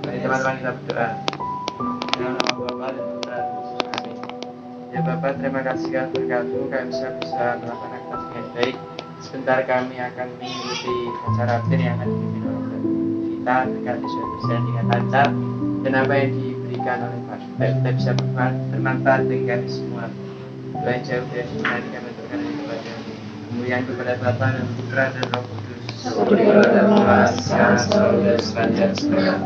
Mari teman-teman kita berdoa. Dalam nama Bapa dan Putra dan Yesus. Amin. Ya Bapak, terima kasih atas berkatu kami bisa melakukan aktivitas dengan baik. Sebentar kami akan mengikuti acara absen yang akan dipimpin oleh kita dengan visual presiden dengan lancar, dan apa yang diberikan oleh Pak kita bisa bermanfaat dengan semua. Doa jauh dari semua yang kami aturkan kepada kemuliaan kepada Bapa dan Putra dan Roh Kudus. Seperti pada mula, sekarang, selalu dan sepanjang segala.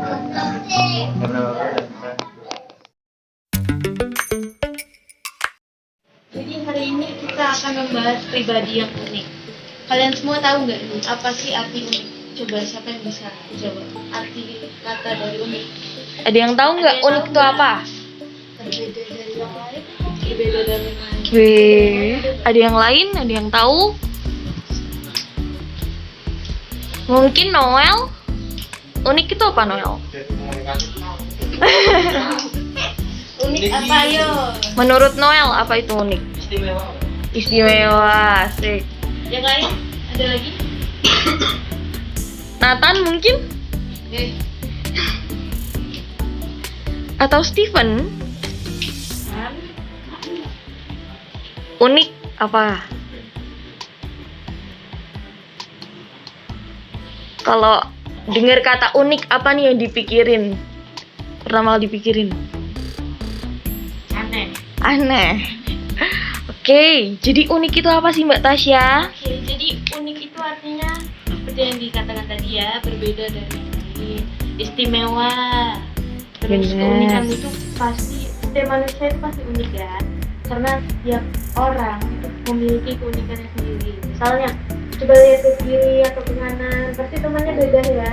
Karena Bapa dan Putra. Jadi hari ini kita akan membahas pribadi yang unik. Kalian semua tahu nggak nih apa sih arti unik? Coba siapa yang bisa jawab arti kata dari unik? Ada yang tahu nggak unik itu apa? Berbeda dari yang lain. Berbeda dari yang lain. Wih, ada yang lain? Ada yang tahu? Mungkin Noel? Unik itu apa Noel? Unik apa yo? Menurut Noel apa itu unik? Istimewa. Istimewa, asik. Yang lain ada lagi? Nathan mungkin? Atau Steven? Unik apa? Kalau dengar kata unik apa nih yang dipikirin? Pertama kali dipikirin? Aneh. Aneh. Oke, jadi unik itu apa sih Mbak Tasya? Oke, jadi unik itu artinya seperti yang dikatakan tadi ya, berbeda dari yang lain, istimewa. Terus Benar. keunikan itu pasti, setiap manusia itu pasti unik ya, karena setiap orang itu memiliki keunikannya sendiri. Misalnya, coba lihat ke kiri atau ke kanan, pasti temannya beda ya.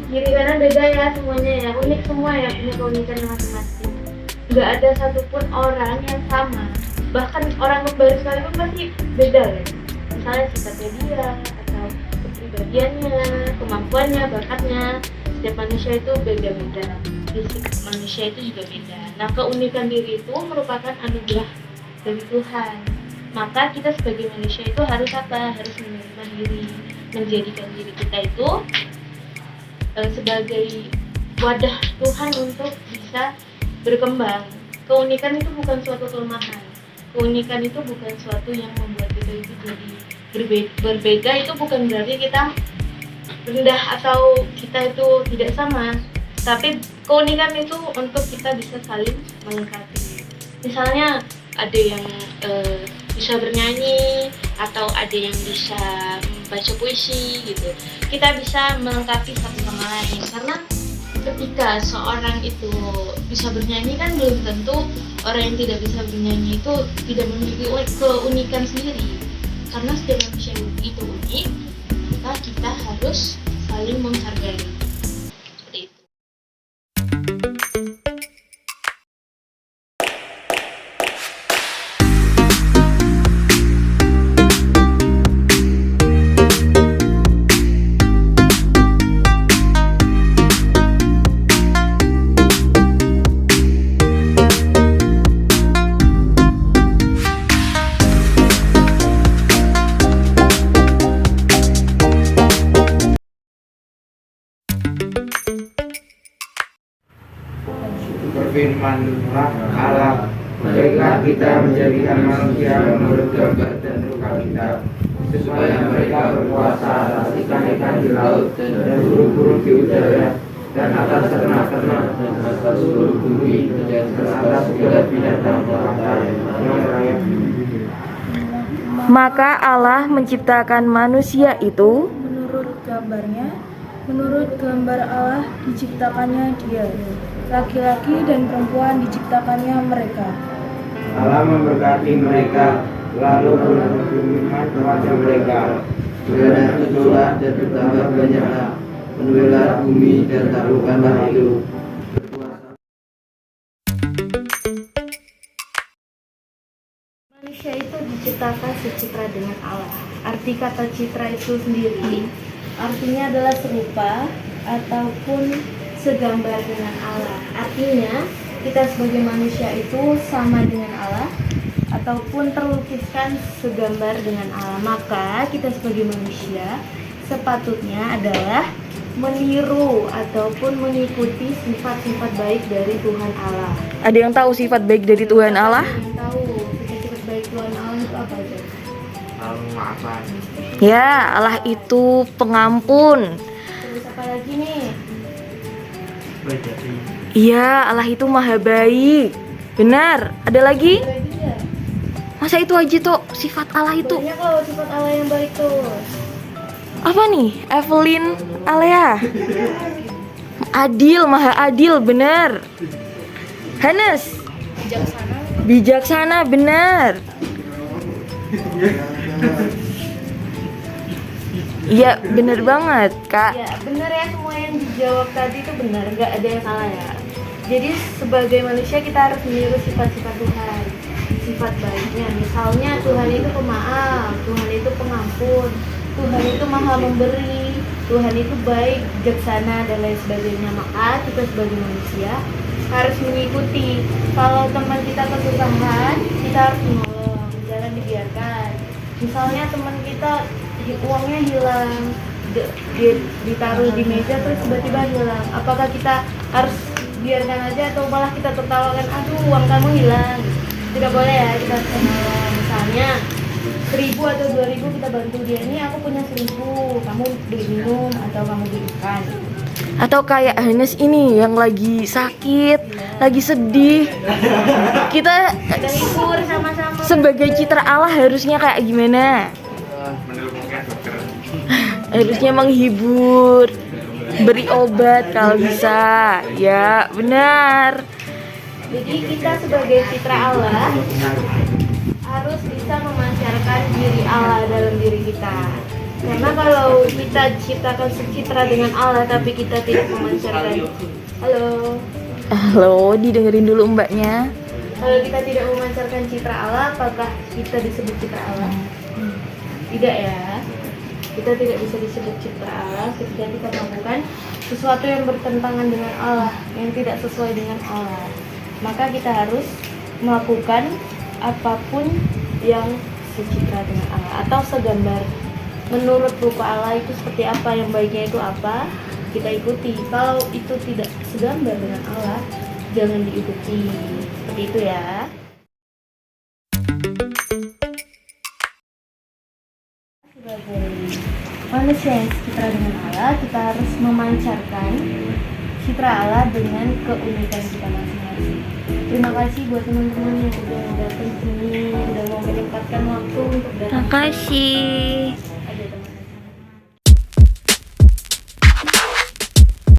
Kiri kanan beda ya semuanya ya, unik semua ya, punya keunikannya masing-masing. Nggak ada satupun orang yang sama. Bahkan orang kembar sekalipun pasti beda ya. Misalnya sifatnya dia atau kepribadiannya, kemampuannya, bakatnya. Setiap manusia itu beda-beda. Fisik manusia itu juga beda. Nah, keunikan diri itu merupakan anugerah dari Tuhan. Maka kita sebagai manusia itu harus apa? Harus menerima diri, menjadikan diri kita itu sebagai wadah Tuhan untuk bisa berkembang. Keunikan itu bukan suatu kelemahan. Keunikan itu bukan suatu yang membuat kita itu jadi berbeda. Itu bukan berarti kita rendah atau kita itu tidak sama. Tapi keunikan itu untuk kita bisa saling melengkapi. Misalnya ada yang bisa bernyanyi atau ada yang bisa membaca puisi gitu. Kita bisa melengkapi satu sama lain, karena ketika seorang itu bisa bernyanyi kan belum tentu orang yang tidak bisa bernyanyi itu tidak memiliki keunikan sendiri. Karena setiap manusia itu unik, maka kita harus saling menghargai. Seperti itu. Berfirmanlah Allah, berilah kita menjadikan manusia menurut gambar dan rupa kita, supaya mereka berkuasa atas ikan-ikan di laut dan burung-burung di udara, dan atas ternak-ternak dan atas seluruh bumi, dan atas segala binatang melata yang merayap di bumi. Maka Allah menciptakan manusia itu menurut gambarnya, menurut gambar Allah diciptakannya dia, laki-laki dan perempuan diciptakannya mereka. Allah memberkati mereka, lalu berfirman kepada mereka, beranalah dan bertambah banyaklah, penuhilah bumi dan taklukkanlah itu. Manusia itu diciptakan secitra dengan Allah. Arti kata citra itu sendiri artinya adalah serupa ataupun segambar dengan Allah. Artinya kita sebagai manusia itu sama dengan Allah ataupun terlukiskan segambar dengan Allah. Maka kita sebagai manusia sepatutnya adalah meniru ataupun mengikuti sifat-sifat baik dari Tuhan Allah. Ada yang tahu sifat baik dari Tuhan Allah? Ada yang tahu sifat-sifat baik Tuhan Allah itu apa aja? Lalu maafan. Ya, Allah itu pengampun. Terus apa lagi nih? Berjati. Iya, Allah itu maha baik. Benar. Ada lagi? Ada lagi nggak? Masa itu aja tuh sifat Allah itu? Banyak loh sifat Allah yang baik tuh. Apa nih? Evelyn Alea. Adil, maha adil, benar. Hanes. Bijaksana. Bijaksana, benar. Iya, benar banget, Kak. Ya benar ya, semua yang dijawab tadi itu benar, nggak ada yang salah ya. Jadi sebagai manusia kita harus meniru sifat-sifat Tuhan, sifat baiknya. Misalnya Tuhan itu pemaaf, Tuhan itu pengampun, Tuhan itu maha memberi, Tuhan itu baik, bijaksana dan lain sebagainya. Maka kita sebagai manusia harus mengikuti. Kalau teman kita kesusahan, kita harus menolong, jangan dibiarkan. Misalnya teman kita uangnya hilang, ditaruh di meja terus tiba-tiba hilang. Apakah kita harus biarkan aja atau malah kita tertawakan, aduh uang kamu hilang? Tidak boleh ya, kita harus menolong. Misalnya 1.000 atau 2.000 kita bantu dia, ini aku punya 1.000, kamu beli minum atau kamu beli ikan. Atau kayak Hanes ini yang lagi sakit, lagi sedih. Kita Kita hibur sama-sama. sebagai citra Allah harusnya kayak gimana? Menelpon dokter. Harusnya menghibur, beri obat kalau bisa. Ya, benar. Jadi kita sebagai citra Allah harus bisa memancarkan diri Allah dalam diri kita. Karena kalau kita ciptakan secitra dengan Allah tapi kita tidak memancarkan, Halo, didengerin dulu mbaknya. kalau kita tidak memancarkan citra Allah, apakah kita disebut citra Allah? Tidak ya. Kita tidak bisa disebut citra Allah ketika kita melakukan sesuatu yang bertentangan dengan Allah, yang tidak sesuai dengan Allah. Maka kita harus melakukan apapun yang secitra dengan Allah atau segambar menurut rupa Allah itu seperti apa, yang baiknya itu apa, kita ikuti. Kalau itu tidak segambar dengan Allah, jangan diikuti. Seperti itu ya. Sebagai manusia yang citra dengan Allah, kita harus memancarkan citra Allah dengan keunikan kita masing-masing. Terima kasih buat teman-teman yang udah datang sini, udah mau menyempatkan waktu untuk datang. Terima kasih.